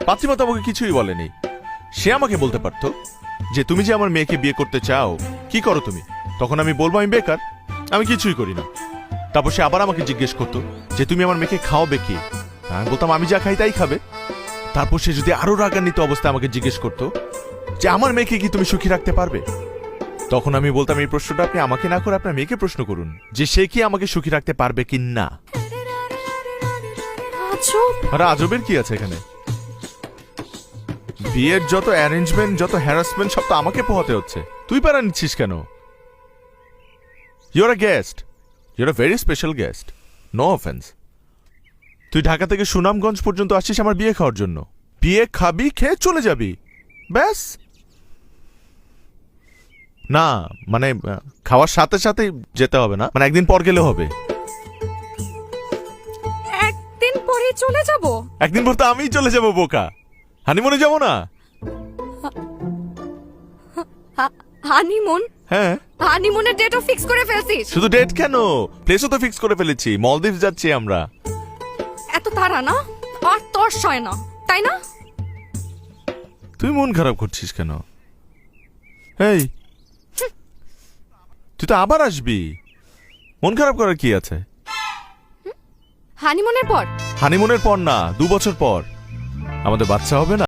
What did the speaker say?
পাত্রীমা তো আমাকে কিছুই বলেনি। সে আমাকে বলতে পারতো যে তুমি যে আমার মেয়েকে বিয়ে করতে চাও, কি করো তুমি? তখন আমি বলবো আমি বেকার, আমি কিছুই করি না। তারপর সে আবার আমাকে জিজ্ঞেস করতো যে তুমি আমার মেয়েকে খাওয়াবে কি? আমি বলতাম আমি যা খাই তাই খাবে। তারপর সে যদি আরো রাগান্বিত অবস্থায় আমাকে জিজ্ঞেস করতো যে আমার মেয়েকে কি তুমি সুখী রাখতে পারবে, তখন আমি বলতাম এই প্রশ্নটা আপনি আমাকে না করে আপনার মেয়েকে প্রশ্ন করুন যে সে কি আমাকে সুখী রাখতে পারবে কি না। আরে আজবের কি আছে এখানে? বিয়ের যত অ্যারেঞ্জমেন্ট, যত হ্যারাসমেন্ট সব তো আমাকে পোহাতে হচ্ছে। তুই প্যারা নিচ্ছিস কেন? You're a guest, you're a very special guest, no offence. তুই ঢাকা থেকে সুনামগঞ্জ পর্যন্ত আসছিস আমার বিয়ে খাওয়ার জন্য। বিয়ে খাবি, খেয়ে চলে যাবি, ব্যাস। না মানে খাওয়ার সাথে সাথে যেতে হবে না, মানে একদিন পর গেলে হবে। একদিন পরে চলে যাব? একদিন পর তো আমিই চলে যাবো বোকা, হানিমুনে যাবো না? হানিমুন? হ্যাঁ, হানিমুনের ডেটও ফিক্স করে ফেলছিস? শুধু ডেট কেন, প্লেসও তো ফিক্স করে ফেলেছি, মলদ্বীপ যাচ্ছি আমরা। এত তাড়া না? আর তোর সয় না, তাই না? তুই মন খারাপ করছিস কেন? এই তুই তো আবার আসবি, মন খারাপ করার কি আছে? হানিমুনের পর? হানিমুনের পর না, 2 বছর পর আমাদের বাচ্চা হবে না?